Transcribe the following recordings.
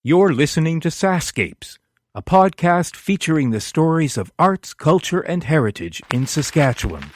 You're listening to SaskScapes, a podcast featuring the stories of arts, culture, and heritage in Saskatchewan.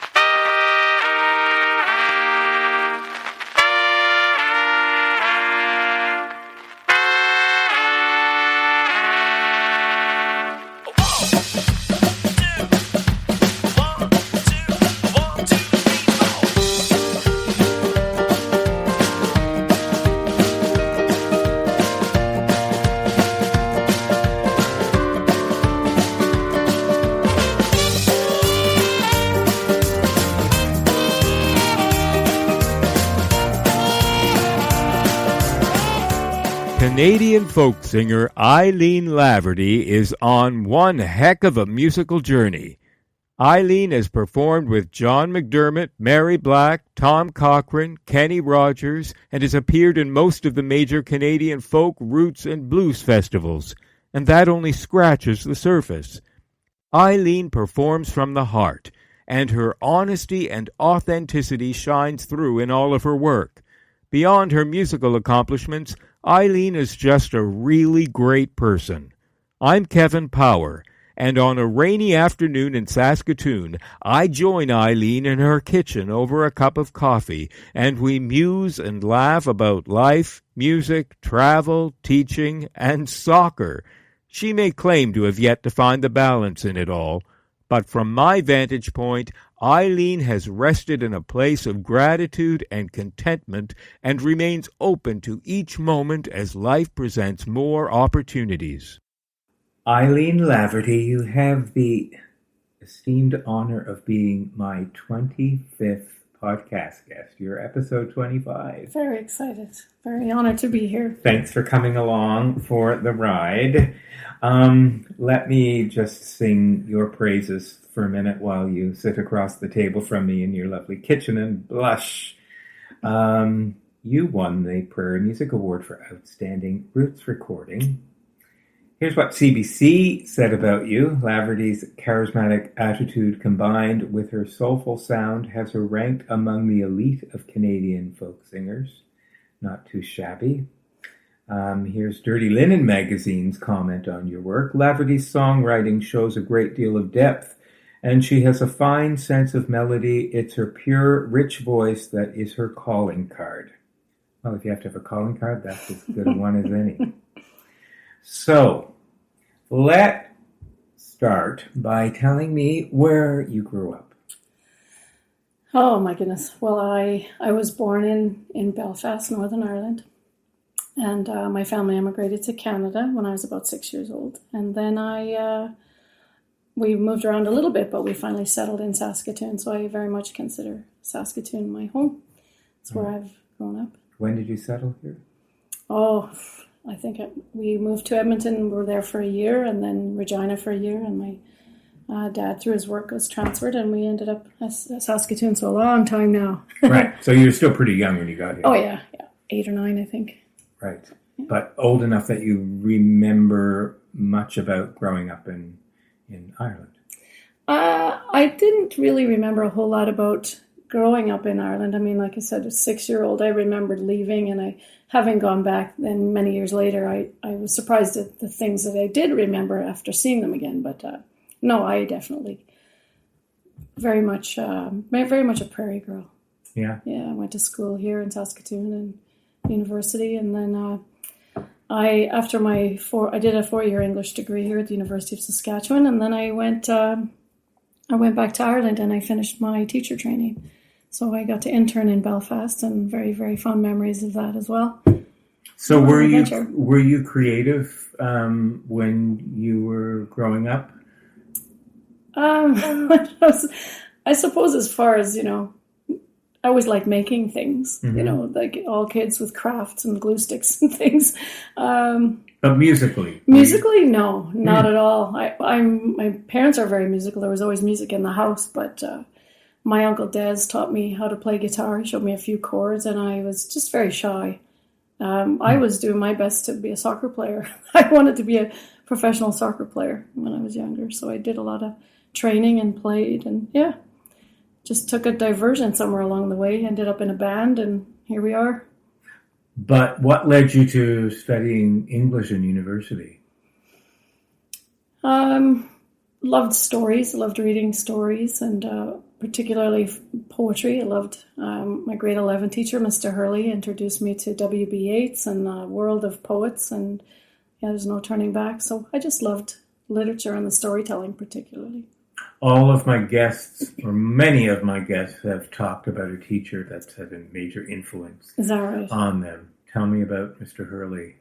Canadian folk singer Eileen Laverty is on one heck of a musical journey. Eileen has performed with John McDermott, Mary Black, Tom Cochrane, Kenny Rogers, and has appeared in most of the major Canadian folk, roots, and blues festivals, and that only scratches the surface. Eileen performs from the heart, and her honesty and authenticity shines through in all of her work. Beyond her musical accomplishments, Eileen is just a really great person. I'm Kevin Power, and on a rainy afternoon in Saskatoon, I join Eileen in her kitchen over a cup of coffee, and we muse and laugh about life, music, travel, teaching, and soccer. She may claim to have yet to find the balance in it all, but from my vantage point, Eileen has rested in a place of gratitude and contentment and remains open to each moment as life presents more opportunities. Eileen Laverty, you have the esteemed honor of being my 25th podcast guest. You're episode 25. Very excited. Very honored to be here. Thanks for coming along for the ride. Let me just sing your praises for a minute while you sit across the table from me in your lovely kitchen and blush. You won the Prairie Music Award for Outstanding Roots Recording. Here's what CBC said about you. Laverty's charismatic attitude combined with her soulful sound has her ranked among the elite of Canadian folk singers. Not too shabby. Here's Dirty Linen Magazine's comment on your work. Laverty's songwriting shows a great deal of depth, and she has a fine sense of melody. It's her pure, rich voice that is her calling card. Well, if you have to have a calling card, that's as good a one as any. So, let's start by telling me where you grew up. Oh my goodness. Well, I was born in Belfast, Northern Ireland. And my family immigrated to Canada when I was about 6 years old. And then we moved around a little bit, but we finally settled in Saskatoon. So I very much consider Saskatoon my home. It's where I've grown up. When did you settle here? Oh, I think we moved to Edmonton. We were there for a year, and then Regina for a year. And my dad, through his work, was transferred, and we ended up at Saskatoon. So a long time now. Right. So you were still pretty young when you got here. Oh, yeah. 8 or 9, I think. Right. But old enough that you remember much about growing up in Ireland. I didn't really remember a whole lot about growing up in Ireland. I mean, like I said, as a 6-year-old, I remembered leaving, and having gone back then many years later, I was surprised at the things that I did remember after seeing them again. But no, I definitely very much a prairie girl. Yeah. Yeah, I went to school here in Saskatoon and university, and then I did a 4-year English degree here at the University of Saskatchewan, and then I went back to Ireland and I finished my teacher training. So I got to intern in Belfast, and very, very fond memories of that as well. So were you creative when you were growing up? I suppose as far as, I always like making things, like all kids with crafts and glue sticks and things. But musically? Musically, no, not at all. My parents are very musical. There was always music in the house, but my Uncle Des taught me how to play guitar. He showed me a few chords, and I was just very shy. I was doing my best to be a soccer player. I wanted to be a professional soccer player when I was younger, so I did a lot of training and played, and just took a diversion somewhere along the way, ended up in a band, and here we are. But what led you to studying English in university? Loved stories, loved reading stories, and particularly poetry. I loved my grade 11 teacher, Mr. Hurley, introduced me to W.B. Yeats and the world of poets, and there's no turning back. So I just loved literature and the storytelling particularly. All of my guests, or many of my guests, have talked about a teacher that's had a major influence Is that right? on them. Tell me about Mr. Hurley.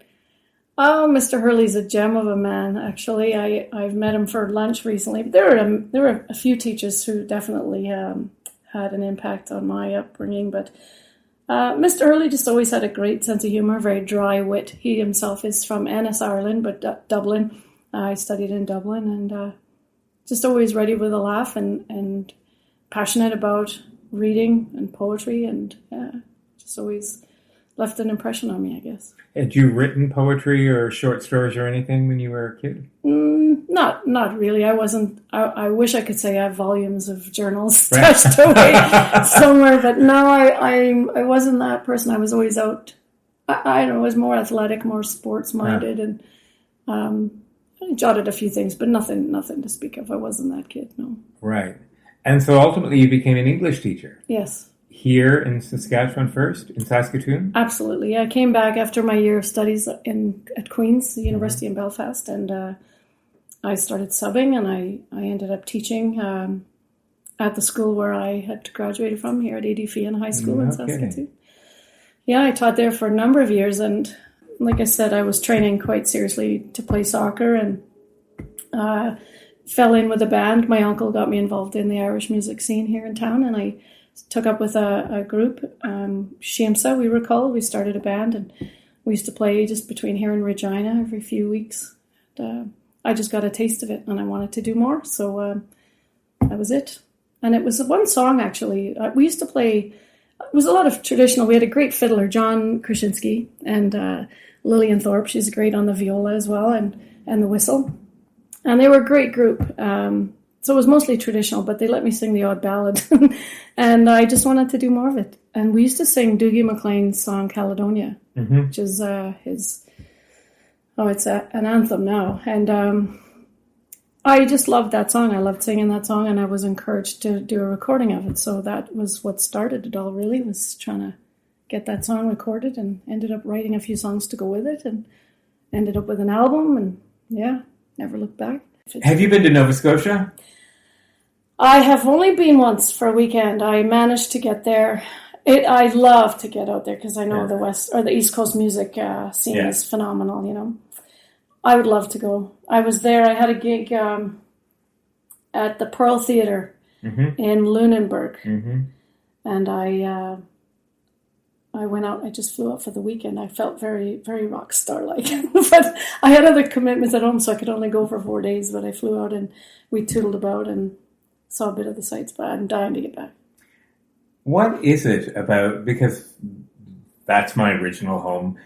Oh, Mr. Hurley's a gem of a man, actually. I've met him for lunch recently. There were a few teachers who definitely had an impact on my upbringing, but Mr. Hurley just always had a great sense of humor, very dry wit. He himself is from Ennis, Ireland, but Dublin. I studied in Dublin, and just always ready with a laugh and passionate about reading and poetry, and just always left an impression on me, I guess. Had you written poetry or short stories or anything when you were a kid? Not really. I wasn't. I wish I could say I have volumes of journals stashed away somewhere, but no, I wasn't that person. I was always out. I don't know. I was more athletic, more sports minded, and I jotted a few things, but nothing to speak of. I wasn't that kid. No. Right, and so ultimately you became an English teacher. Yes. Here in Saskatchewan first, in Saskatoon? Absolutely. I came back after my year of studies at Queen's, the University in Belfast, and I started subbing, and I ended up teaching at the school where I had graduated from, here at AD High School in Saskatoon. Kidding. Yeah, I taught there for a number of years, and like I said, I was training quite seriously to play soccer, and fell in with a band. My uncle got me involved in the Irish music scene here in town, and I took up with a group, Shiamsa, we were called. We started a band, and we used to play just between here and Regina every few weeks. I just got a taste of it, and I wanted to do more, so that was it. And it was one song, actually. We used to play, it was a lot of traditional. We had a great fiddler, John Krasinski, and Lillian Thorpe. She's great on the viola as well, and the whistle. And they were a great group. So it was mostly traditional, but they let me sing the odd ballad. And I just wanted to do more of it. And we used to sing Dougie MacLean's song Caledonia, which is it's an anthem now. And I just loved that song. I loved singing that song, and I was encouraged to do a recording of it. So that was what started it all, really, was trying to get that song recorded, and ended up writing a few songs to go with it, and ended up with an album, and yeah, never looked back. Have you been to Nova Scotia? I have only been once for a weekend. I managed to get there. I'd love to get out there because I know the West or the East Coast music scene is phenomenal. You know, I would love to go. I was there. I had a gig at the Pearl Theatre in Lunenburg, and I went out. I just flew out for the weekend. I felt very, very rock star like, but I had other commitments at home, so I could only go for 4 days. But I flew out, and we tootled about and saw a bit of the sights. But I'm dying to get back. What is it about? Because that's my original home.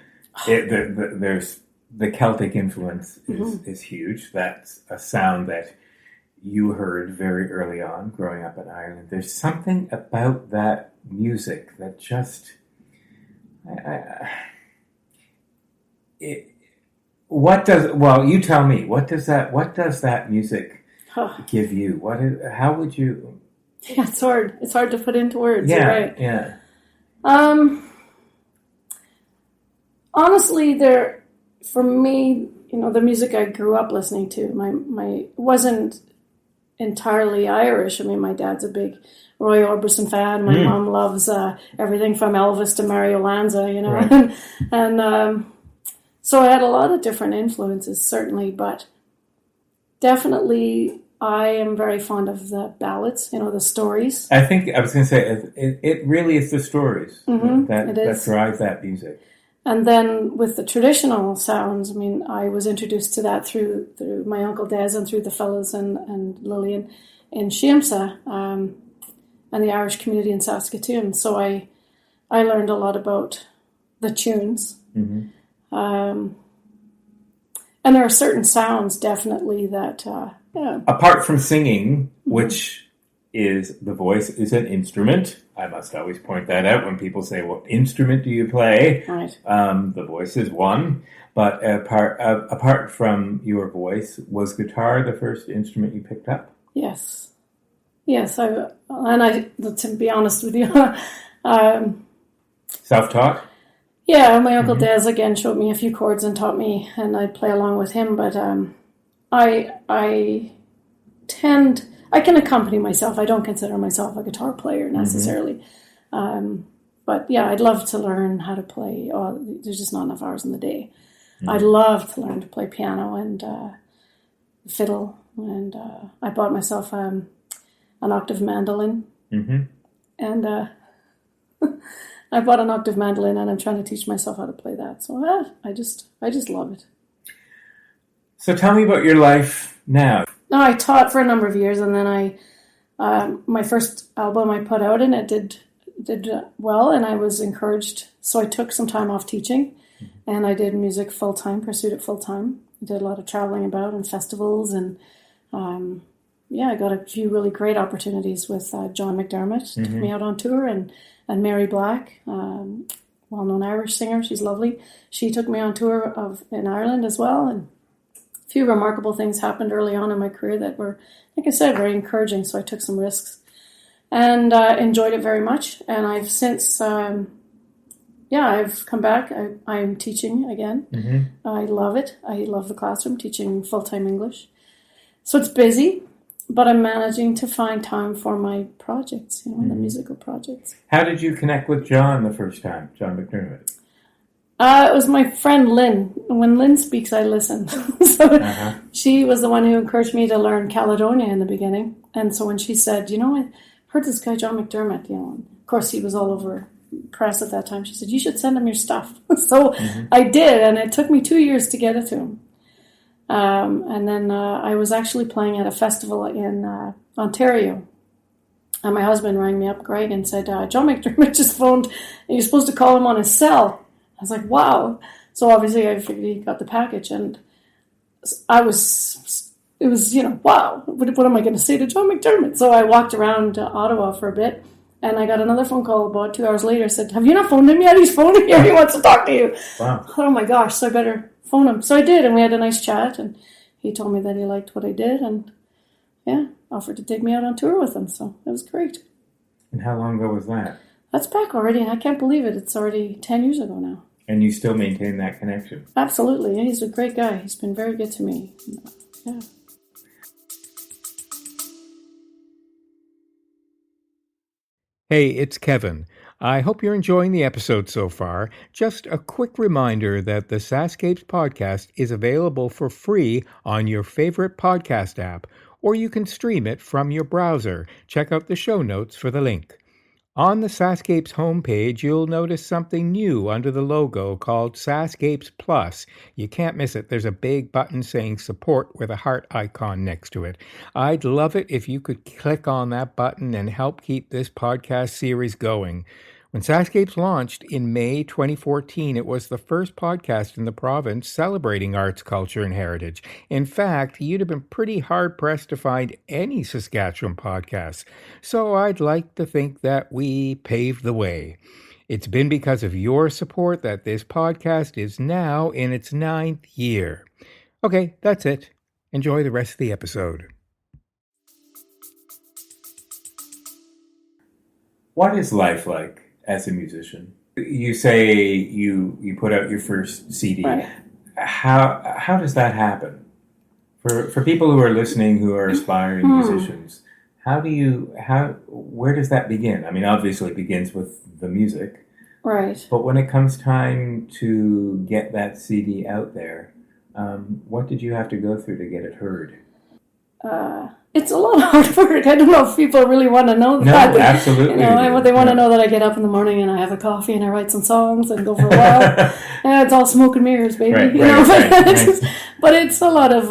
There's the Celtic influence is huge. That's a sound that you heard very early on growing up in Ireland. There's something about that music that just you tell me, what does that music give you? How would you? Yeah, it's hard to put into words. Yeah, you're right. Yeah. Honestly, for me, the music I grew up listening to, my wasn't entirely Irish. I mean, my dad's a big Roy Orbison fan. My mom loves everything from Elvis to Mario Lanza, right. and so I had a lot of different influences, certainly, but definitely I am very fond of the ballads, the stories. I think I was going to say it really is the stories that drive that music. And then with the traditional sounds, I mean, I was introduced to that through my Uncle Des and through the fellows and Lillian in Shiamsa and the Irish community in Saskatoon. So I learned a lot about the tunes. And there are certain sounds definitely that... Apart from singing, which is the voice is an instrument. I must always point that out when people say, what instrument do you play? Right. The voice is one. But apart from your voice, was guitar the first instrument you picked up? Yes. Yes. To be honest with you, self-taught? Yeah, my Uncle Des, again, showed me a few chords and taught me, and I'd play along with him. But I can accompany myself. I don't consider myself a guitar player necessarily. But yeah, I'd love to learn how to play. Oh, there's just not enough hours in the day. I'd love to learn to play piano and fiddle. And I bought myself an octave mandolin. And I bought an octave mandolin, and I'm trying to teach myself how to play that. So I just love it. So tell me about your life now. No, I taught for a number of years, and then my first album I put out, and it did well, and I was encouraged. So I took some time off teaching, and I did music full time, pursued it full time. I did a lot of traveling about and festivals, and I got a few really great opportunities with John McDermott. Took me out on tour, and Mary Black, well-known Irish singer. She's lovely. She took me on tour in Ireland as well, and a few remarkable things happened early on in my career that were, like I said, very encouraging. So I took some risks and enjoyed it very much. And I've since, I've come back. I'm teaching again. I love it. I love the classroom, teaching full-time English. So it's busy, but I'm managing to find time for my projects, the musical projects. How did you connect with John the first time, John McDermott? It was my friend Lynn. When Lynn speaks, I listen. So she was the one who encouraged me to learn Caledonia in the beginning. And so when she said, I heard this guy, John McDermott, and of course he was all over press at that time. She said, you should send him your stuff. So I did, and it took me 2 years to get it to him. And then I was actually playing at a festival in Ontario. And my husband rang me up, Greg, and said, John McDermott just phoned, and you're supposed to call him on his cell. I was like, wow. So obviously I figured he got the package, and it was, wow, what am I going to say to John McDermott? So I walked around Ottawa for a bit, and I got another phone call about 2 hours later, said, have you not phoned him yet? He's phoning you, he wants to talk to you. Wow. Oh my gosh, so I better phone him. So I did, and we had a nice chat, and he told me that he liked what I did, and offered to take me out on tour with him. So it was great. And how long ago was that? That's back already, and I can't believe it. It's already 10 years ago now. And you still maintain that connection? Absolutely. Yeah, he's a great guy. He's been very good to me. Yeah. Hey, it's Kevin. I hope you're enjoying the episode so far. Just a quick reminder that the SaskScapes podcast is available for free on your favorite podcast app, or you can stream it from your browser. Check out the show notes for the link. On the SaskScapes homepage, you'll notice something new under the logo called SaskScapes Plus. You can't miss it. There's a big button saying support with a heart icon next to it. I'd love it if you could click on that button and help keep this podcast series going. When SaskScapes launched in May 2014, it was the first podcast in the province celebrating arts, culture, and heritage. In fact, you'd have been pretty hard-pressed to find any Saskatchewan podcasts. So I'd like to think that we paved the way. It's been because of your support that this podcast is now in its 9th year. Okay, that's it. Enjoy the rest of the episode. What is life like as a musician? You say you put out your first CD. Right. How does that happen? For people who are listening who are aspiring musicians, where does that begin? I mean, obviously it begins with the music. Right. But when it comes time to get that CD out there, what did you have to go through to get it heard? It's a lot of hard work. I don't know if people really want to know that. No, absolutely. They want to know that I get up in the morning and I have a coffee and I write some songs and go for a while. And it's all smoke and mirrors, baby. Right. But it's a lot of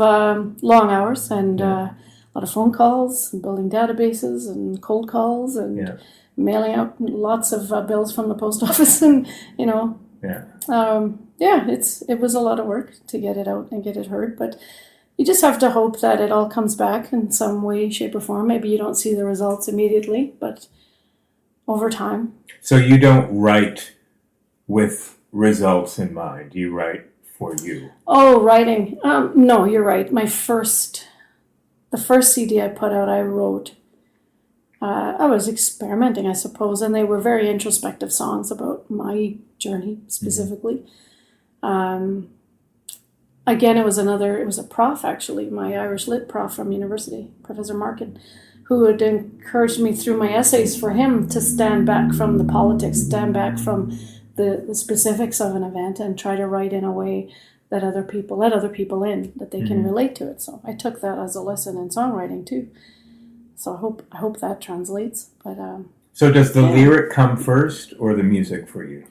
long hours and a lot of phone calls and building databases and cold calls and mailing out lots of bills from the post office and it was a lot of work to get it out and get it heard. But you just have to hope that it all comes back in some way, shape, or form. Maybe you don't see the results immediately, but over time. So you don't write with results in mind. You write for you. Oh, writing. No, you're right. The first CD I put out, I wrote. I was experimenting, I suppose, and they were very introspective songs about my journey specifically. Again, it was a prof, actually, my Irish Lit prof from university, Professor Markin, who had encouraged me through my essays for him to stand back from the politics, stand back from the specifics of an event, and try to write in a way that let other people in, that they can relate to it. So I took that as a lesson in songwriting too. So I hope that translates. But so does the lyric come first or the music for you?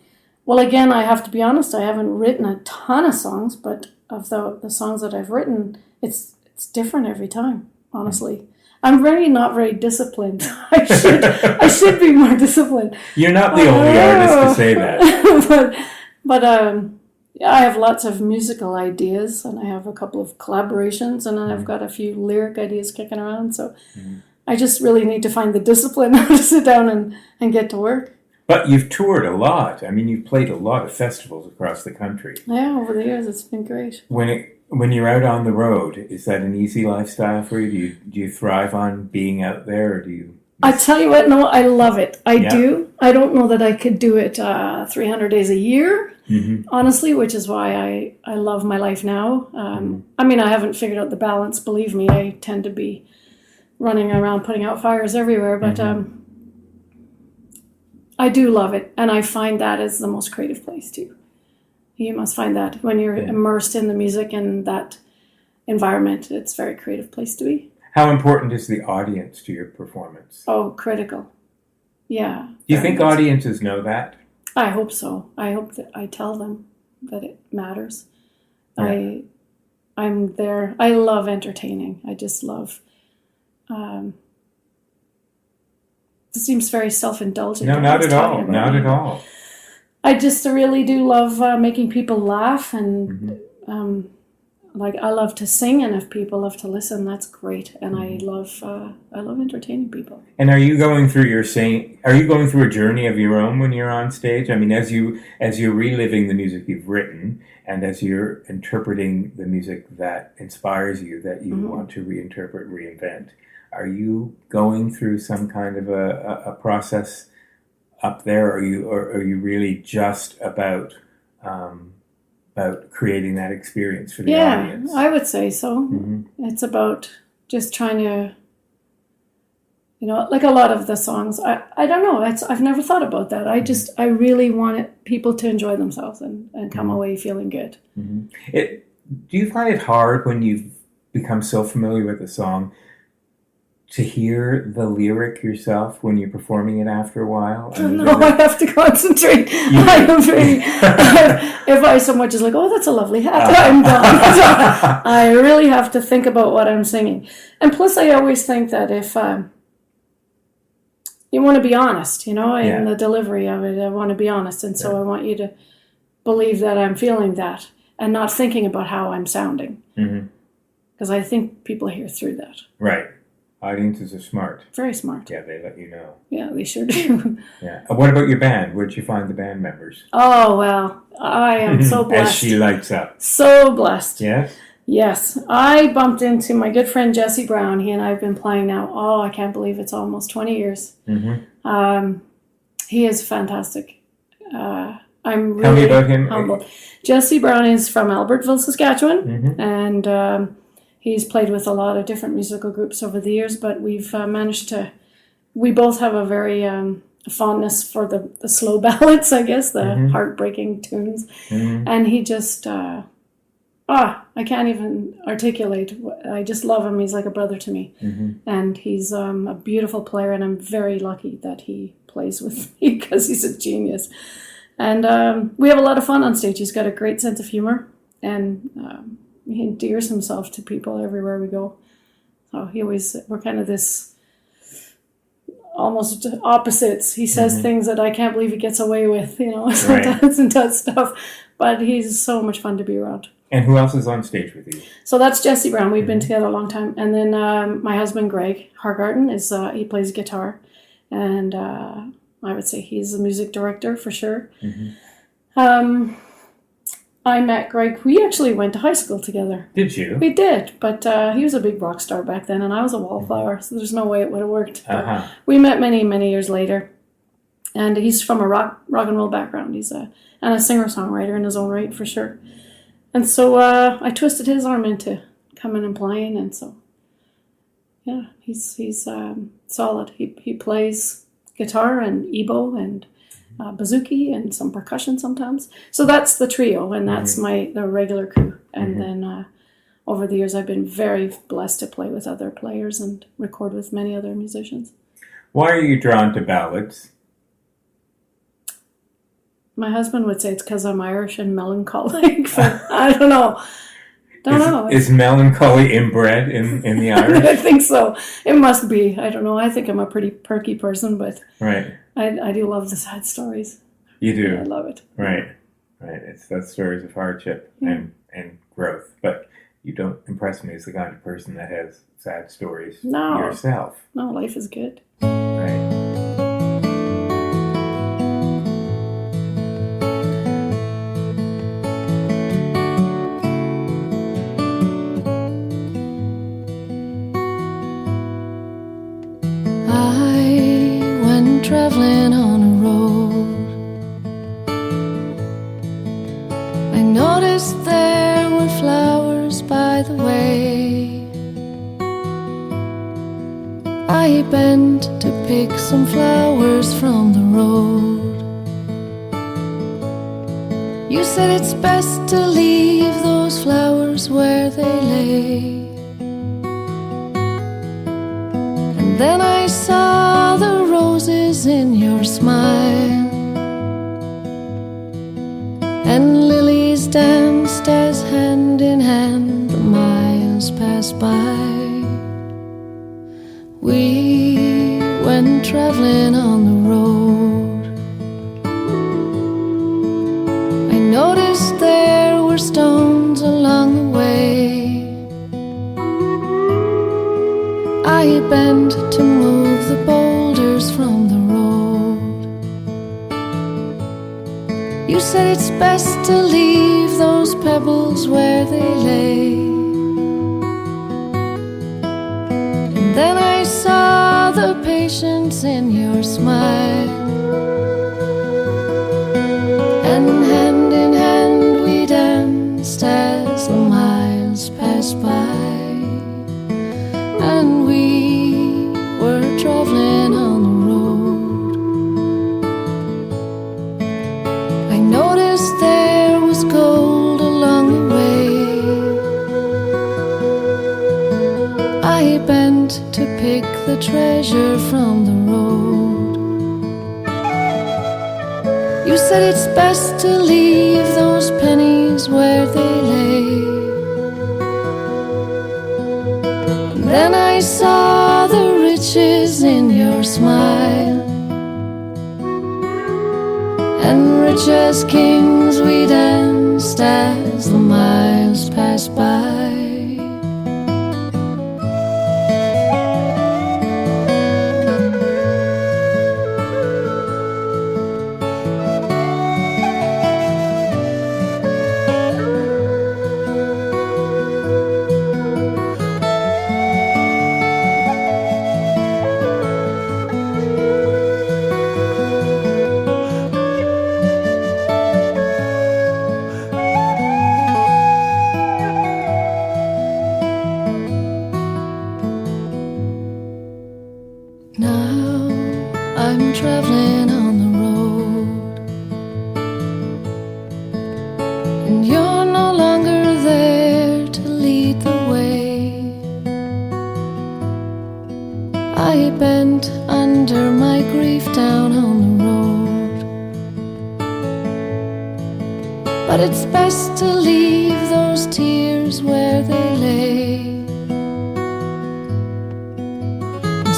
Well, again, I have to be honest. I haven't written a ton of songs, but of the songs that I've written, it's different every time. Honestly, I'm not very disciplined. I should be more disciplined. You're not the only artist to say that. but I have lots of musical ideas, and I have a couple of collaborations, and I've got a few lyric ideas kicking around. So I just really need to find the discipline to sit down and get to work. But you've toured a lot. I mean, you've played a lot of festivals across the country. Yeah, over the years, it's been great. When you're out on the road, is that an easy lifestyle for you? Do you thrive on being out there, or do you? I tell you what, no, I love it. I do. I don't know that I could do it 300 days a year, honestly, which is why I love my life now. I mean, I haven't figured out the balance. Believe me, I tend to be running around putting out fires everywhere, but I do love it, and I find that is the most creative place too. You must find that when you're immersed in the music and that environment, it's a very creative place to be. How important is the audience to your performance? Oh, critical. Yeah. Do you think audiences know that? I hope so. I hope that I tell them that it matters. Yeah. I'm there. I love entertaining. I just love... It seems very self-indulgent. No, not at all. Not at all. I just really do love making people laugh, and I love to sing, and if people love to listen, that's great. And I love entertaining people. And are you going through a journey of your own when you're on stage? I mean, as you're reliving the music you've written, and as you're interpreting the music that inspires you, that you want to reinterpret, reinvent, are you going through some kind of a process up there, or are you really just about creating that experience for the audience? Yeah, I would say so. It's about just trying to, like a lot of the songs. I don't know. I've never thought about that. I really wanted people to enjoy themselves and come away feeling good. Do you find it hard when you've become so familiar with the song to hear the lyric yourself when you're performing it after a while? I have to concentrate. If I so much as like, oh, that's a lovely hat, I'm gone. I really have to think about what I'm singing. And plus, I always think that if you want to be honest, in the delivery of it, I want to be honest. And so I want you to believe that I'm feeling that and not thinking about how I'm sounding. Because I think people hear through that. Right. Audiences are smart. Very smart. Yeah, they let you know. Yeah, they sure do. Yeah. What about your band? Where'd you find the band members? Oh, well, I am so blessed. As she lights up. So blessed. Yes? Yes. I bumped into my good friend Jesse Brown. He and I have been playing now, I can't believe it's almost 20 years. He is fantastic. I'm really Tell me about him. humbled. Jesse Brown is from Albertville, Saskatchewan, and... he's played with a lot of different musical groups over the years, but we've managed to... We both have a very fondness for the slow ballads, I guess, the heartbreaking tunes. And he just... I can't even articulate. I just love him. He's like a brother to me. And he's a beautiful player, and I'm very lucky that he plays with me because he's a genius. And we have a lot of fun on stage. He's got a great sense of humor, and... he endears himself to people everywhere we go. So we're kind of this almost opposites. He says things that I can't believe he gets away with, sometimes and does stuff. But he's so much fun to be around. And who else is on stage with you? So that's Jesse Brown. We've been together a long time. And then my husband, Greg Hargarten, he plays guitar. And I would say he's a music director for sure. I met Greg. We actually went to high school together. Did you? We did, but he was a big rock star back then, and I was a wallflower, so there's no way it would have worked. We met many, many years later, and he's from a rock and roll background. He's and a singer-songwriter in his own right, for sure. And so I twisted his arm into coming and playing, and so yeah, he's solid. He plays guitar and ebo and bouzouki and some percussion sometimes. So that's the trio, and that's the regular crew. And then over the years, I've been very blessed to play with other players and record with many other musicians. Why are you drawn to ballads? My husband would say it's because I'm Irish and melancholic. I don't know. Is melancholy inbred in the Irish? I think so. It must be. I don't know. I think I'm a pretty perky person, but right. I do love the sad stories. You do? I love it. Right. It's those stories of hardship and growth. But you don't impress me as the kind of person that has sad stories yourself. No, life is good. Right. Traveling on a road, I noticed there were flowers by the way. I bent to pick some flowers from the road. You said it's best to leave those flowers where they lay. And then I saw the roses in your smile, and lilies danced as hand in hand the miles passed by. We went traveling on the road. I noticed there were stones along the way. I bent to move the boulders from the road. You said it's best to leave those pebbles where they lay. And then I saw the patience in your smile, and hand in hand we danced as the miles passed by. And we were traveling on the road. I noticed there was gold along the way. I bent to pick the treasure from the road. You said it's best to leave those pennies where they lay. Then I saw the riches in your smile, and rich as kings we danced as the miles passed by. Now I'm traveling on the road, and you're no longer there to lead the way. I bent under my grief down on the road, but it's best to leave those tears where they lay.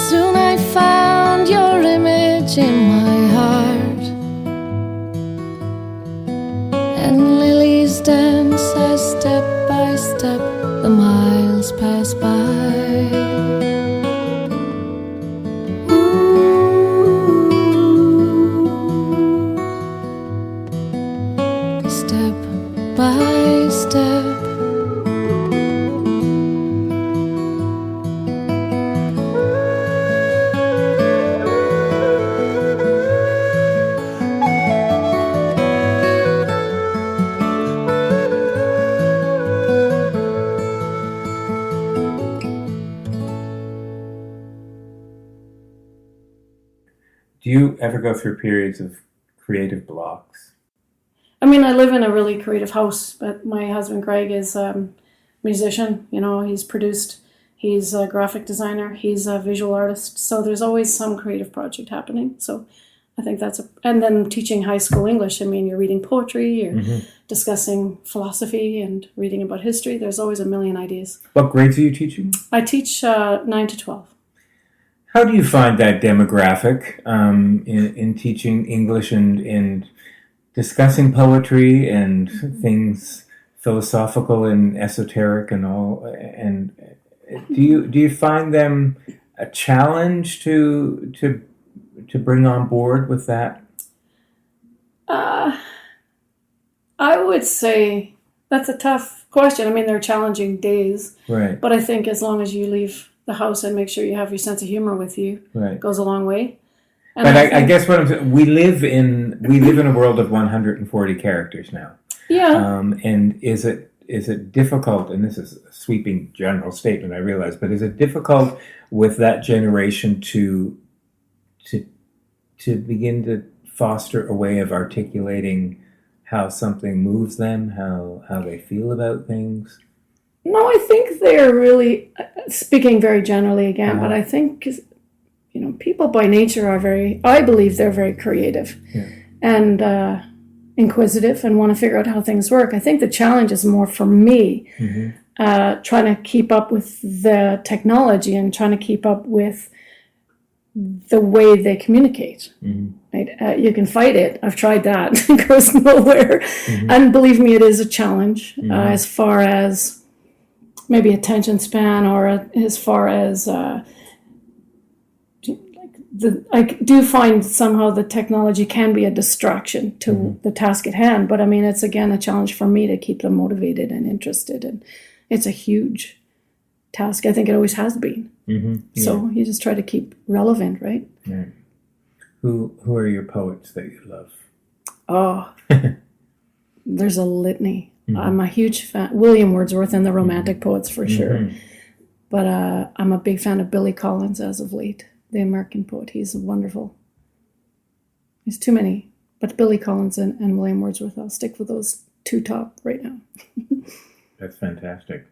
Soon I found your image in my heart, and lilies dance as step Do you ever go through periods of creative blocks? I mean, I live in a really creative house, but my husband Greg is a musician. He's produced, he's a graphic designer, he's a visual artist. So there's always some creative project happening. So I think and then teaching high school English. I mean, you're reading poetry, you're discussing philosophy and reading about history. There's always a million ideas. What grades are you teaching? I teach 9 to 12. How do you find that demographic in teaching English and discussing poetry and things philosophical and esoteric and all? And do you find them a challenge to bring on board with that? I would say that's a tough question. I mean, they're challenging days, right? But I think as long as you leave the house and make sure you have your sense of humor with you, right, goes a long way. And but I guess what I'm saying, we live in a world of 140 characters now. Yeah. And is it difficult? And this is a sweeping general statement, I realize, but is it difficult with that generation to begin to foster a way of articulating how something moves them, how they feel about things? No, I think they're really, speaking very generally again, but I think, people by nature I believe they're very creative and inquisitive and want to figure out how things work. I think the challenge is more for me, trying to keep up with the technology and trying to keep up with the way they communicate. Right? You can fight it. I've tried that. It goes nowhere. And believe me, it is a challenge as far as maybe attention span or as far as I do find somehow the technology can be a distraction to the task at hand. But I mean, it's again a challenge for me to keep them motivated and interested. And it's a huge task. I think it always has been. So you just try to keep relevant, right? Yeah. Who are your poets that you love? Oh, there's a litany. I'm a huge fan. William Wordsworth and the Romantic poets for sure. But I'm a big fan of Billy Collins as of late, the American poet. He's wonderful. There's too many. But Billy Collins and William Wordsworth, I'll stick with those two top right now. That's fantastic.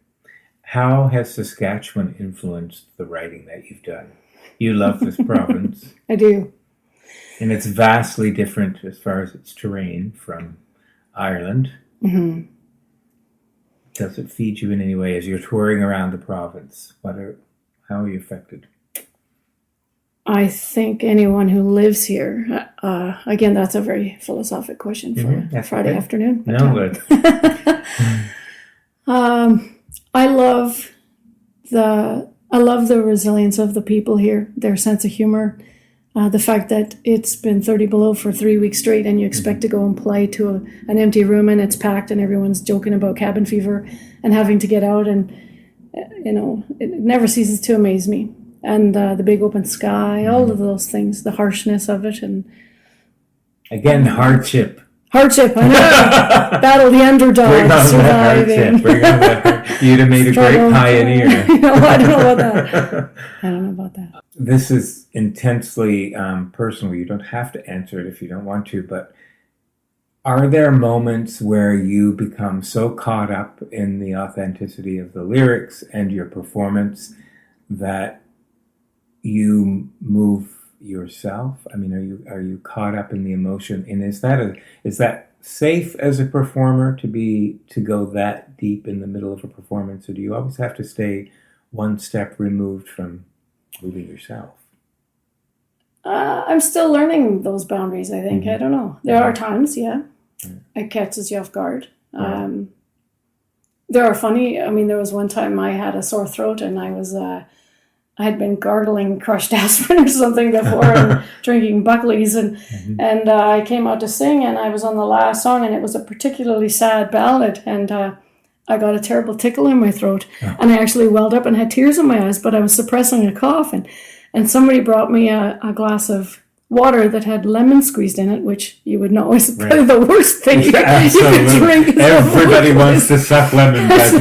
How has Saskatchewan influenced the writing that you've done? You love this province. I do. And it's vastly different as far as its terrain from Ireland. Does it feed you in any way as you're touring around the province? How are you affected? I think anyone who lives here, again, that's a very philosophic question for a Friday afternoon. No, but I love the resilience of the people here, their sense of humor, the fact that it's been 30 below for 3 weeks straight and you expect to go and play to an empty room and it's packed and everyone's joking about cabin fever and having to get out, and it never ceases to amaze me. And the big open sky, all of those things, the harshness of it, and again, hardship, I know. Battle the underdog, surviving. Bring on that. You'd have made a great pioneer. I don't know about that. This is intensely personal. You don't have to answer it if you don't want to, but are there moments where you become so caught up in the authenticity of the lyrics and your performance that you move yourself? I mean, are you caught up in the emotion? And is that safe as a performer to go that deep in the middle of a performance, or do you always have to stay one step removed from moving yourself? I'm still learning those boundaries, I think. I don't know. There are times, it catches you off guard. There are funny, there was one time I had a sore throat and I had been gargling crushed aspirin or something before and drinking Buckleys and I came out to sing and I was on the last song and it was a particularly sad ballad and I got a terrible tickle in my throat and I actually welled up and had tears in my eyes, but I was suppressing a cough and somebody brought me a glass of water that had lemon squeezed in it, which you would know is probably the worst thing you could drink. Everybody wants to suck lemon. So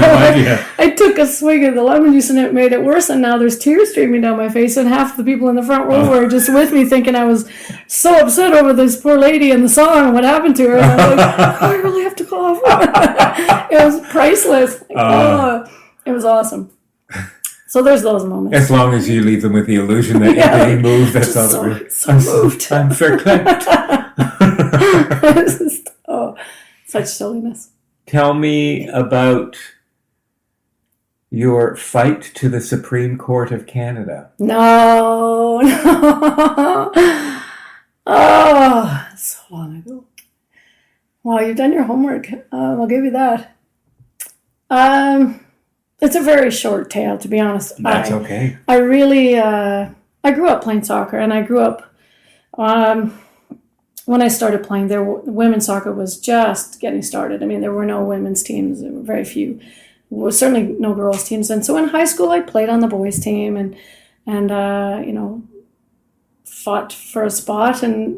I took took a swig of the lemon juice and it made it worse. And now there's tears streaming down my face. And half the people in the front row were just with me thinking I was so upset over this poor lady and the song and what happened to her. And I was like, I really have to cough. It was priceless. It was awesome. So there's those moments. As long as you leave them with the illusion that you're being moved, that's all that really. So moved. I'm verklempt. Such silliness. Tell me about your fight to the Supreme Court of Canada. No. Oh, so long ago. Wow, you've done your homework. I'll give you that. It's a very short tale, to be honest. That's okay. I really, I grew up playing soccer, and I grew up, when I started playing, women's soccer was just getting started. I mean, there were no women's teams. There were very few. There was certainly no girls' teams. And so in high school, I played on the boys' team and fought for a spot and,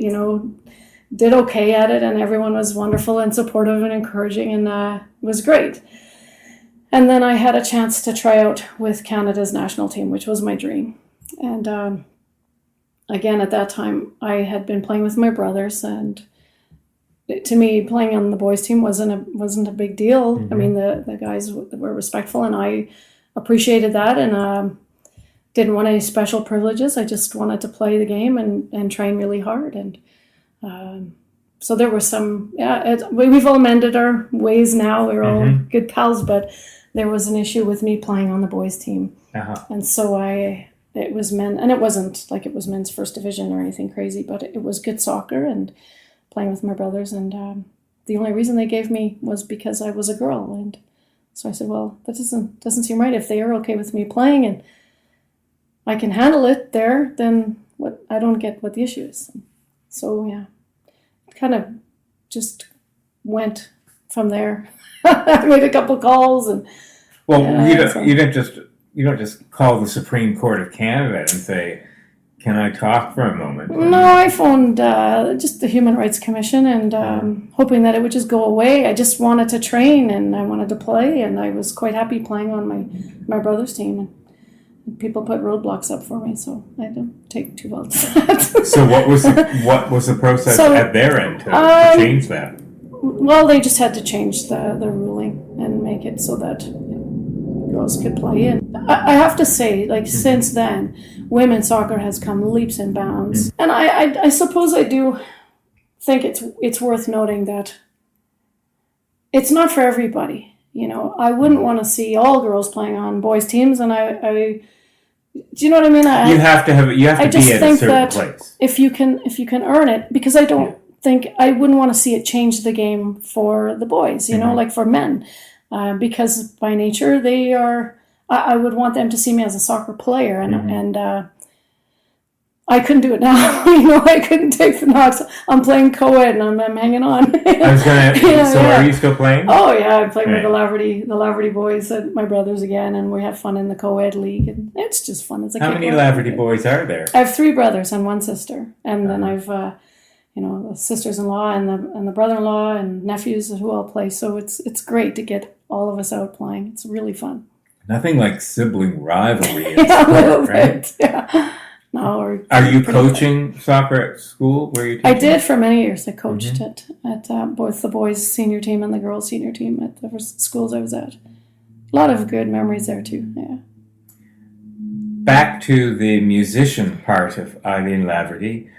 did okay at it. And everyone was wonderful and supportive and encouraging, and it was great. And then I had a chance to try out with Canada's national team, which was my dream. And again, at that time, I had been playing with my brothers, and to me, playing on the boys' team wasn't a big deal. Mm-hmm. I mean, the guys were respectful, and I appreciated that, and didn't want any special privileges. I just wanted to play the game and train really hard. And so there were some, we've all mended our ways now. We're all good pals, but there was an issue with me playing on the boys' team. Uh-huh. And so it was men, and it wasn't like it was men's first division or anything crazy, but it was good soccer and playing with my brothers. And the only reason they gave me was because I was a girl. And so I said, well, that doesn't seem right. If they are okay with me playing and I can handle it there, then I don't get what the issue is. So yeah, it kind of just went from there. I made a couple calls and. Well, you don't just call the Supreme Court of Canada and say, "Can I talk for a moment?" No, I phoned just the Human Rights Commission and hoping that it would just go away. I just wanted to train and I wanted to play, and I was quite happy playing on my brother's team. And people put roadblocks up for me, so I don't take too well to that. So what was the process at their end to change that? Well, they just had to change the ruling and make it so that girls could play. And I have to say, since then, women's soccer has come leaps and bounds. And I suppose I do think it's worth noting that it's not for everybody. I wouldn't want to see all girls playing on boys' teams, and I do you know what I mean? You have to be at a certain place. If you can earn it, because I don't think I wouldn't want to see it change the game for the boys, like for men, because by nature they are. I would want them to see me as a soccer player, and I couldn't do it now. I couldn't take the knocks. I'm playing co-ed and I'm hanging on. I was gonna. Are you still playing? Oh yeah, I play with the Laverty boys and my brothers again, and we have fun in the co-ed league, and it's just fun. It's how many Laverty boys are there? I have 3 brothers and 1 sister, and then I've the sisters-in-law and the brother-in-law and nephews who all play. So it's great to get all of us out playing. It's really fun. Nothing like sibling rivalry in sport, a little right? Bit, yeah. No, are you coaching soccer at school? Where you? I did for many years. I coached at both the boys' senior team and the girls' senior team at the schools I was at. A lot of good memories there too. Yeah. Back to the musician part of Eileen Laverty.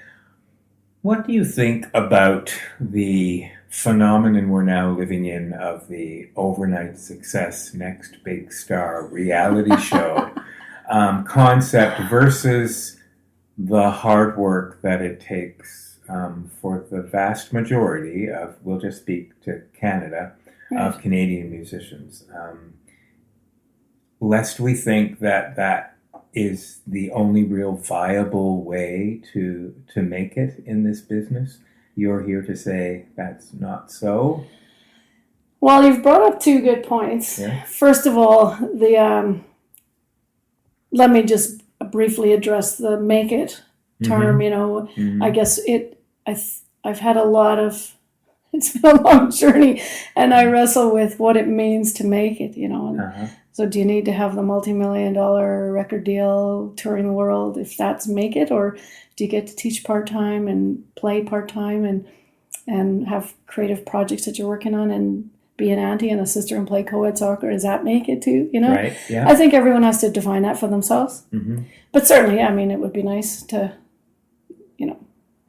What do you think about the phenomenon we're now living in of the overnight success, next big star reality show concept versus the hard work that it takes for the vast majority of, we'll just speak to Canada, of Canadian musicians? Lest we think that is the only real viable way to make it in this business, you're here to say that's not so? Well, you've brought up 2 good points. Yeah. First of all, let me just briefly address the make it term. I guess I've had it's been a long journey, and I wrestle with what it means to make it, and there's So do you need to have the multi-million-dollar record deal touring the world if that's make it? Or do you get to teach part-time and play part-time and have creative projects that you're working on and be an auntie and a sister and play co-ed soccer? Does that make it too? You know? Right, yeah. I think everyone has to define that for themselves. Mm-hmm. But certainly, I mean, it would be nice to, you know,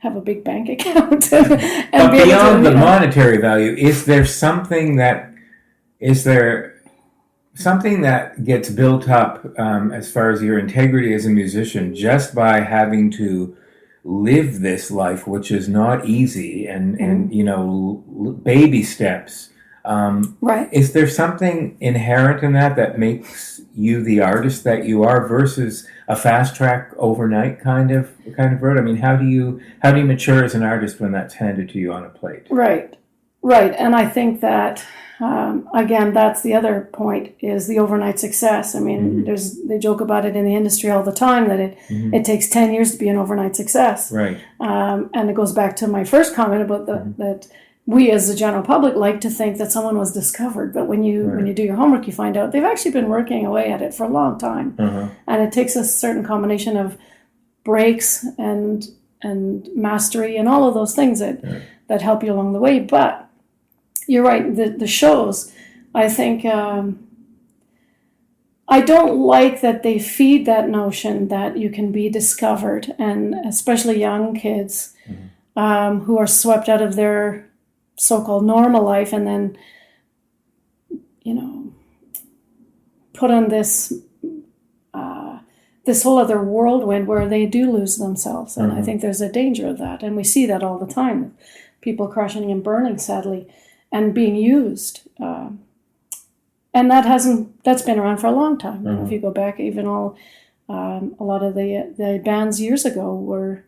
have a big bank account. And but be able beyond to, the monetary value, is there something that gets built up as far as your integrity as a musician just by having to live this life, which is not easy, and you know, baby steps? Right. Is there something inherent in that makes you the artist that you are versus a fast track overnight kind of road? I mean, how do you mature as an artist when that's handed to you on a plate? Right. And I think that again, that's the other point, is the overnight success. I mean, they joke about it in the industry all the time that it takes 10 years to be an overnight success. Right. And it goes back to my first comment about that we as the general public like to think that someone was discovered, but when you do your homework, you find out they've actually been working away at it for a long time. And it takes a certain combination of breaks and mastery and all of those things that help you along the way. But you're right, the shows, I think, I don't like that they feed that notion that you can be discovered, and especially young kids who are swept out of their so-called normal life and then, you know, put on this whole other whirlwind where they do lose themselves. And I think there's a danger of that. And we see that all the time, people crashing and burning, sadly, and being used. And that's been around for a long time. You know, if you go back, even a lot of the bands years ago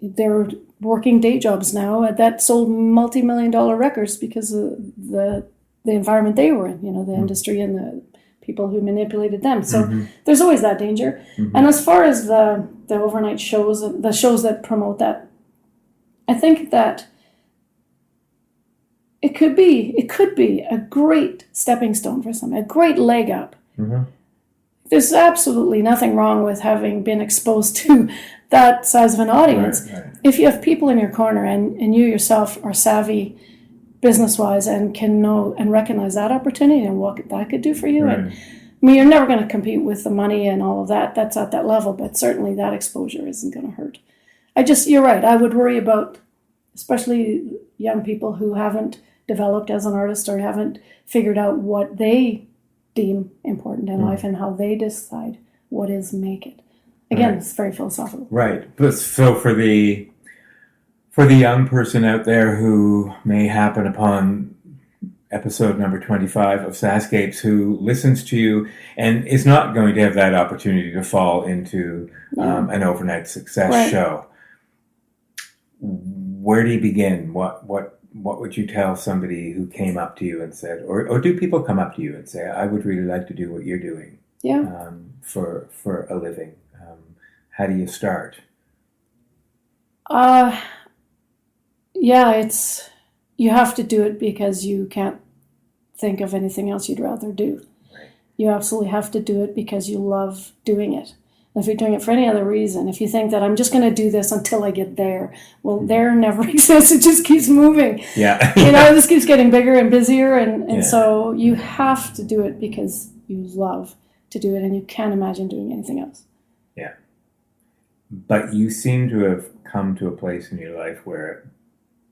they're working day jobs now that sold multi-million-dollar records because of the environment they were in, you know, the industry and the people who manipulated them. So there's always that danger. And as far as the overnight shows, the shows that promote that, I think that it could be a great stepping stone for some, a great leg up. There's absolutely nothing wrong with having been exposed to that size of an audience. Right. If you have people in your corner and you yourself are savvy business-wise and can know and recognize that opportunity and what that could do for you. Right. And I mean, you're never going to compete with the money and all of that. That's at that level, but certainly that exposure isn't going to hurt. You're right. I would worry about, especially young people who haven't developed as an artist or haven't figured out what they deem important in life and how they decide what is make it. Again, It's very philosophical. Right. But so for the young person out there who may happen upon episode number 25 of SaskScapes, who listens to you and is not going to have that opportunity to fall into an overnight success show, where do you begin? What would you tell somebody who came up to you and said, or do people come up to you and say, I would really like to do what you're doing for a living? How do you start? You have to do it because you can't think of anything else you'd rather do. Right. You absolutely have to do it because you love doing it. And if you're doing it for any other reason, if you think that I'm just going to do this until I get there, well, there never exists. It just keeps moving. Yeah. You know, this keeps getting bigger and busier. And so you have to do it because you love to do it and you can't imagine doing anything else. Yeah. But you seem to have come to a place in your life where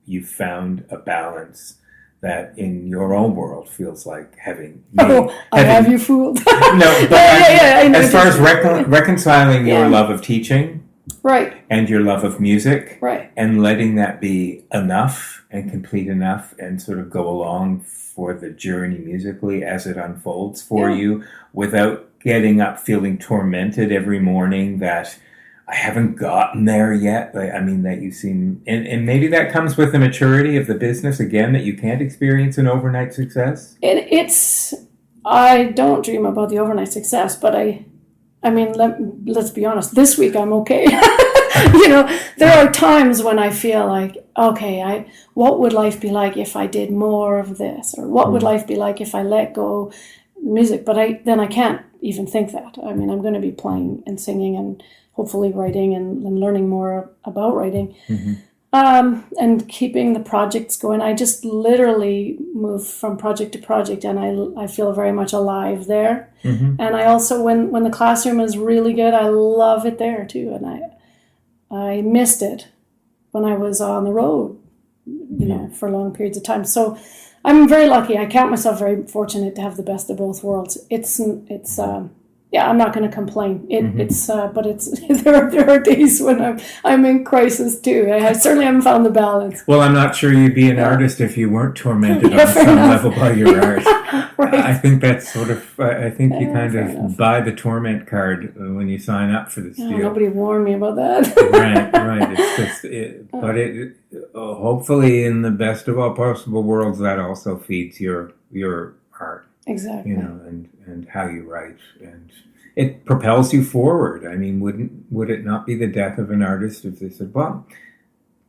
you found a balance that in your own world feels like having... I have you fooled. No, but as far as reconciling your love of teaching and your love of music and letting that be enough and complete enough and sort of go along for the journey musically as it unfolds for you without getting up feeling tormented every morning that I haven't gotten there yet. I mean, that you seem... And maybe that comes with the maturity of the business, again, that you can't experience an overnight success? I don't dream about the overnight success, but let's be honest, this week I'm okay. You know, there are times when I feel like, okay, what would life be like if I did more of this? Or what would life be like if I let go music, but I can't even think that. I mean, I'm going to be playing and singing and hopefully writing and learning more about writing. And keeping the projects going. I just literally move from project to project, and I feel very much alive there. And I also, when the classroom is really good, I love it there too. And I missed it when I was on the road, you know, for long periods of time. So I'm very lucky. I count myself very fortunate to have the best of both worlds. Yeah, I'm not going to complain. But there are days when I'm in crisis too. I certainly haven't found the balance. Well, I'm not sure you'd be an artist if you weren't tormented on some level by your art. Right. I think that's sort of. I think you kind of buy the torment card when you sign up for this deal. Nobody warned me about that. Right. It's just, hopefully, in the best of all possible worlds, that also feeds your art. Exactly. You know, and how you write, and it propels you forward. I mean, would it not be the death of an artist if they said, "Well,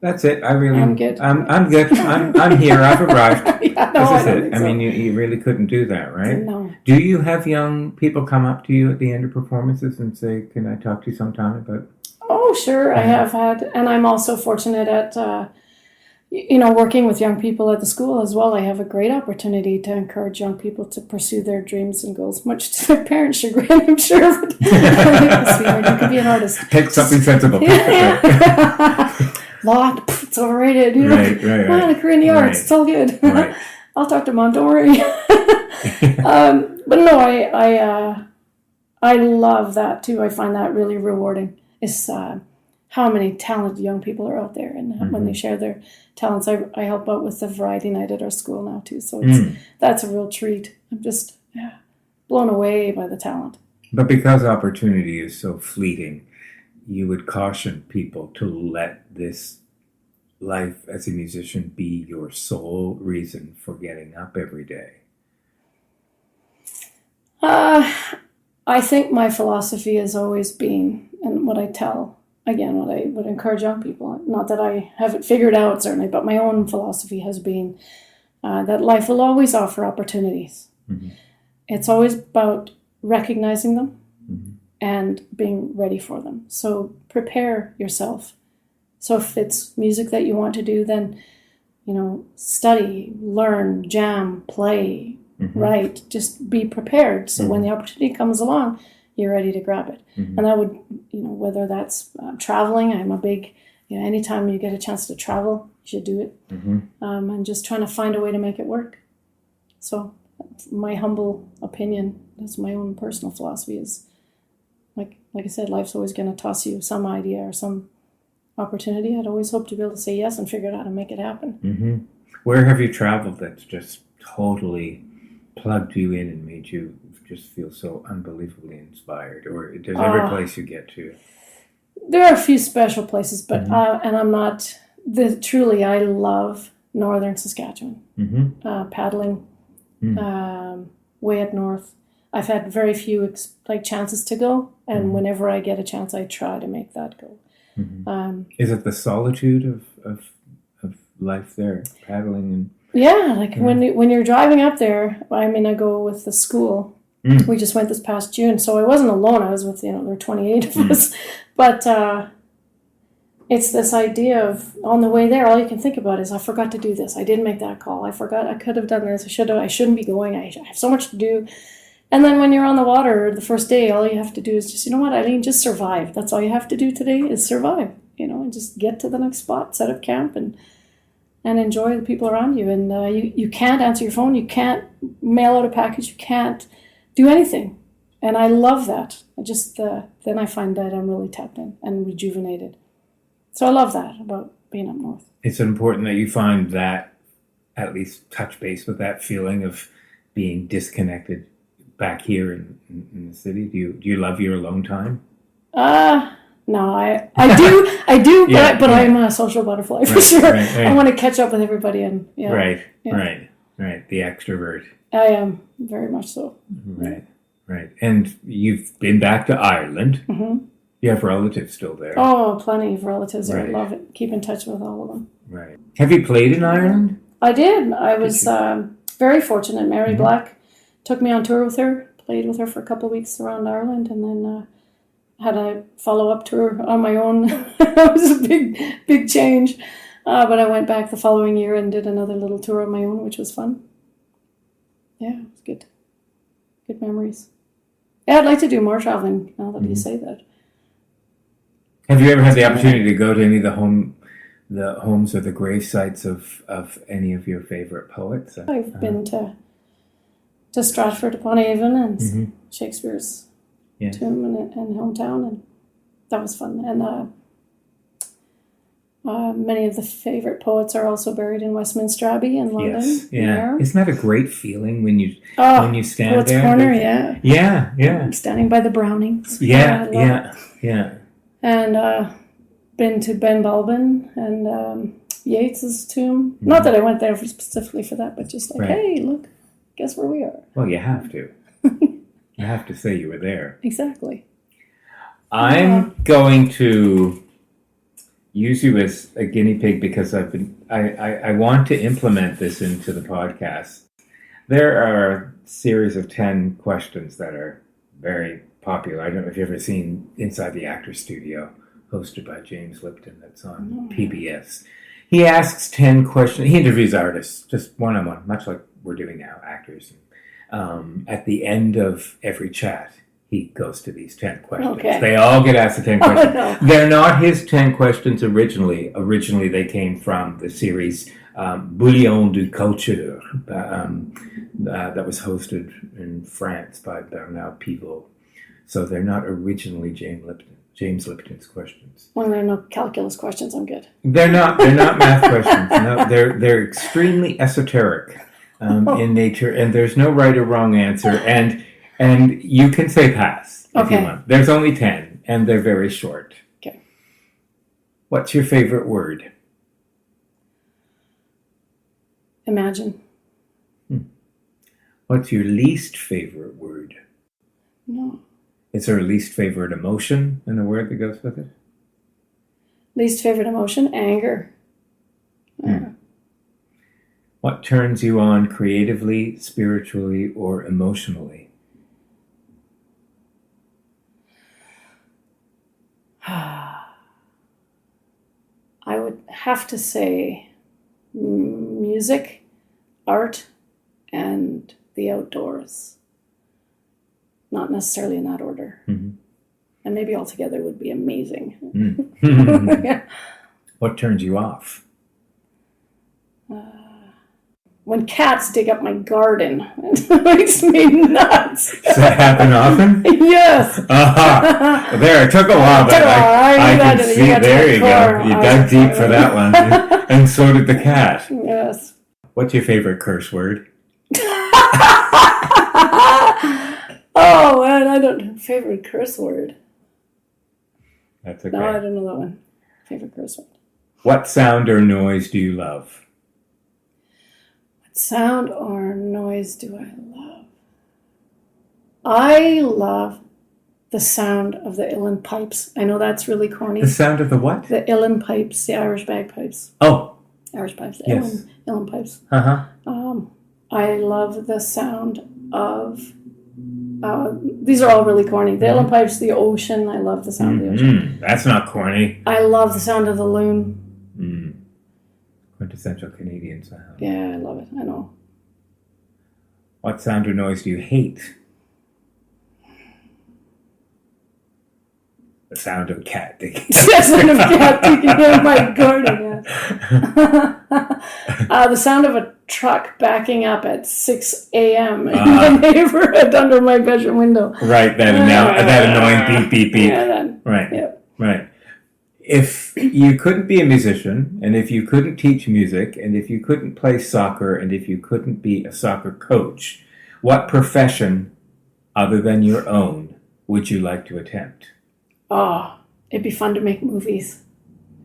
that's it. I'm good. I'm good. I'm here. I've arrived." Yeah, This is I it. I mean, you really couldn't do that, right? No. Do you have young people come up to you at the end of performances and say, "Can I talk to you sometime about?" Oh, sure. I have had, and I'm also fortunate at. Working with young people at the school as well, I have a great opportunity to encourage young people to pursue their dreams and goals, much to their parents' chagrin, I'm sure. But sweetheart, you could be an artist. Pick something sensible. Law, it's overrated. You know? Right. A career in the arts, it's all good. Right. I'll talk to Mom, don't worry. But no, I love that too. I find that really rewarding. It's how many talented young people are out there, and when they share their talents. I help out with the variety night at our school now too, so that's a real treat. I'm just blown away by the talent. But because opportunity is so fleeting, you would caution people to let this life as a musician be your sole reason for getting up every day. I think my philosophy has always been, and what I would encourage young people, not that I have it figured out certainly, but my own philosophy has been that life will always offer opportunities. It's always about recognizing them and being ready for them. So prepare yourself. So if it's music that you want to do, then, study, learn, jam, play, write, just be prepared. So when the opportunity comes along, you're ready to grab it. And that would, whether that's traveling, I'm a big, anytime you get a chance to travel, you should do it. And just trying to find a way to make it work. So my humble opinion, that's my own personal philosophy, is like I said, life's always going to toss you some idea or some opportunity. I'd always hope to be able to say yes and figure out how to make it happen. Where have you traveled that's just totally plugged you in and made you just feel so unbelievably inspired? Or does every place you get to? There are a few special places, but and I'm not truly. I love northern Saskatchewan. Paddling way up north. I've had very few chances to go, and whenever I get a chance, I try to make that go. Is it the solitude of life there, paddling and? Yeah, when you're driving up there, I go with the school. We just went this past June, so I wasn't alone. I was with, there were 28 of us. But it's this idea of, on the way there, all you can think about is, I forgot to do this. I didn't make that call. I forgot. I could have done this. I shouldn't be going. I have so much to do. And then when you're on the water the first day, all you have to do is just, Eileen, just survive. That's all you have to do today is survive, and just get to the next spot, set up camp, and enjoy the people around you. And you can't answer your phone. You can't mail out a package. You can't do anything. And I love that. Then I find that I'm really tapped in and rejuvenated. So I love that about being up north. It's important that you find that, at least touch base with that feeling of being disconnected back here in the city. Do you love your alone time? No, I do, but I'm a social butterfly for sure. Right. I want to catch up with everybody and Right. The extrovert. I am very much so. Right. And you've been back to Ireland. You have relatives still there. Oh, plenty of relatives there. I love it. Keep in touch with all of them. Right. Have you played in Ireland? I did. I was very fortunate. Mary Black took me on tour with her, played with her for a couple of weeks around Ireland, and then had a follow-up tour on my own. It was a big change. But I went back the following year and did another little tour on my own, which was fun. Yeah, it was good. Good memories. Yeah, I'd like to do more traveling now that you say that. Have you ever had the opportunity to go to any of the homes or the grave sites of any of your favorite poets? I've been to Stratford upon Avon and Shakespeare's tomb and hometown, and that was fun. And many of the favorite poets are also buried in Westminster Abbey in London. Yes, yeah. Isn't that a great feeling when you stand Poets' there? Corner, yeah. Yeah. I'm standing by the Brownings. Yeah. And been to Ben Balbin and Yeats's tomb. Not that I went there specifically for that, but just like, hey, look, guess where we are. Well, you have to. You have to say you were there. Exactly. I'm going to use you as a guinea pig because I want to implement this into the podcast. There are a series of 10 questions that are very popular. I don't know if you've ever seen Inside the Actors Studio, hosted by James Lipton, that's on PBS. He asks 10 questions. He interviews artists, just one-on-one, much like we're doing now, actors. At the end of every chat, he goes to these 10 questions. Okay. They all get asked the 10 questions. No. They're not his 10 questions originally. Originally, they came from the series Bouillon du Culture that was hosted in France by Bernard Pivot. So they're not originally James Lipton's questions. When there are no calculus questions, I'm good. They're not math questions. No, they're extremely esoteric in nature, and there's no right or wrong answer. And you can say pass if you want. There's only 10, and they're very short. Okay. What's your favorite word? Imagine. What's your least favorite word? No. Is there a least favorite emotion in a word that goes with it? Least favorite emotion? Anger. What turns you on creatively, spiritually, or emotionally? I would have to say music, art, and the outdoors. Not necessarily in that order. And maybe all together would be amazing. Yeah. What turns you off? When cats dig up my garden, it makes me nuts. Does that happen often? Yes. There, it took a while, but I can see. There you go. You dug deep for that one. And so did the cat. Yes. What's your favorite curse word? Oh, man, I don't know. Favorite curse word? That's okay. No, I don't know that one. Favorite curse word. What sound or noise do you love? What sound or noise do I love? I love the sound of the uilleann pipes. I know that's really corny. The sound of the what? The uilleann pipes, the Irish bagpipes. Oh. Irish pipes, the yes. uilleann pipes. I love the sound of... these are all really corny. The uilleann pipes, the ocean. I love the sound of the ocean. That's not corny. I love the sound of the loon. Quintessential Canadian sound. Yeah, I love it. I know. What sound or noise do you hate? The sound of a cat digging. The sound of a cat digging in my garden, yeah. The sound of a truck backing up at 6 a.m. in my neighborhood under my bedroom window. Right, that annoying beep, beep, beep. Yeah, Right. If you couldn't be a musician, and if you couldn't teach music, and if you couldn't play soccer, and if you couldn't be a soccer coach, what profession, other than your own, would you like to attempt? Oh, it'd be fun to make movies.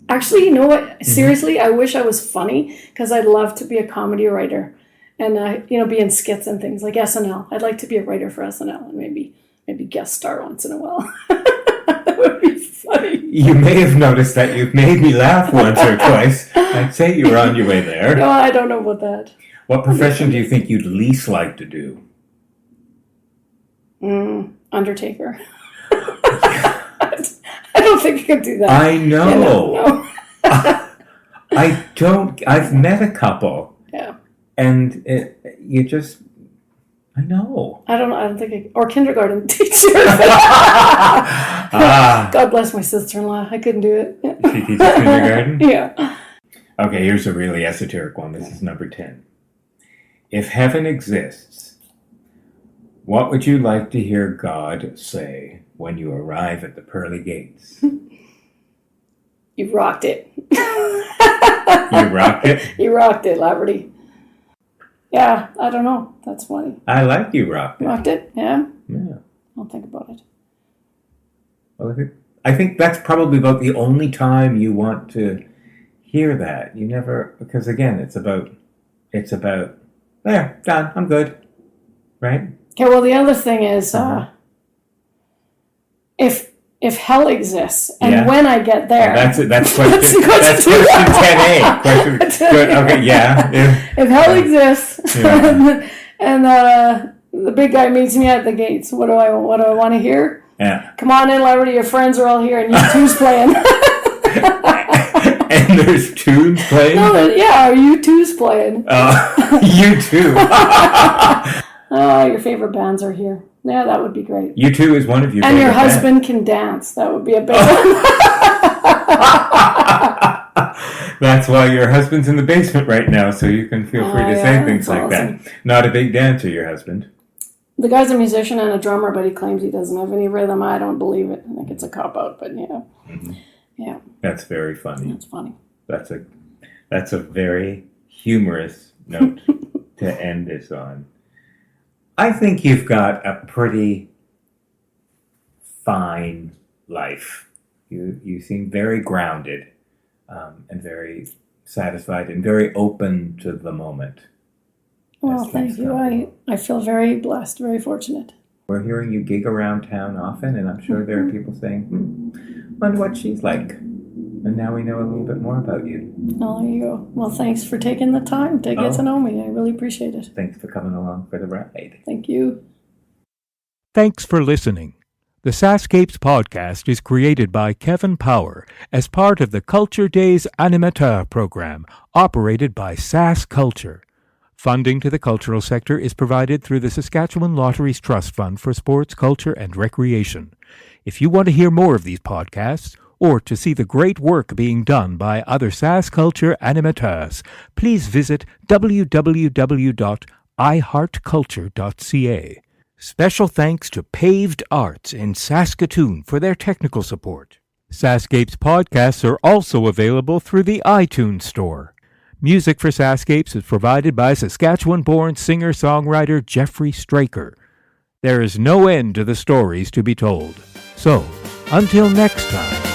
Actually, you know what? Seriously, I wish I was funny, because I'd love to be a comedy writer and, be in skits and things like SNL. I'd like to be a writer for SNL and maybe guest star once in a while. That would be funny. You may have noticed that you've made me laugh once or twice. I'd say you were on your way there. No, I don't know about that. What profession do you think you'd least like to do? Undertaker. I don't think you could do that. I know. No. I've met a couple. Yeah. And I know. I don't think or kindergarten teacher. God bless my sister-in-law. I couldn't do it. She teaches kindergarten? Yeah. Okay, here's a really esoteric one. This is number 10. If heaven exists, what would you like to hear God say when you arrive at the pearly gates? You rocked it. You rocked it? You rocked it, Laverty. Yeah, I don't know. That's funny. I like you rocked it. Rocked it? Yeah? Yeah. I'll think about it. Well, I think that's probably about the only time you want to hear that. You never, because again, it's about, there, done, I'm good. Right? Okay, well, the other thing is, if hell exists, and when I get there... That's question 10A. Good, okay, yeah. If hell exists, and the big guy meets me at the gates, what do I want to hear? Yeah. Come on in, Laverty, your friends are all here, and U2's playing. And there's tunes playing? No, yeah, U2's playing. U2. Your favorite bands are here. Yeah, that would be great. U2 is one of your and favorite your husband bands. Can dance. That would be a big one. That's why your husband's in the basement right now, so you can feel free to say things like awesome. that. Not a big dancer, your husband. The guy's a musician and a drummer, but he claims he doesn't have any rhythm. I don't believe it. I think it's a cop-out, but yeah. Mm-hmm. Yeah. That's very funny. That's funny. That's a very humorous note to end this on. I think you've got a pretty fine life. You seem very grounded and very satisfied and very open to the moment. Well, thank you. I feel very blessed, very fortunate. We're hearing you gig around town often, and I'm sure there are people saying, wonder what she's like. And now we know a little bit more about you. Oh, there you go. Well, thanks for taking the time to get to know me. I really appreciate it. Thanks for coming along for the ride. Thank you. Thanks for listening. The SaskScapes podcast is created by Kevin Power as part of the Culture Days Animateur program operated by Sask Culture. Funding to the cultural sector is provided through the Saskatchewan Lotteries Trust Fund for Sports, Culture and Recreation. If you want to hear more of these podcasts, or to see the great work being done by other Sask Culture animateurs, please visit www.iheartculture.ca. Special thanks to Paved Arts in Saskatoon for their technical support. SaskScapes podcasts are also available through the iTunes Store. Music for SaskScapes is provided by Saskatchewan-born singer-songwriter Jeffrey Straker. There is no end to the stories to be told. So, until next time,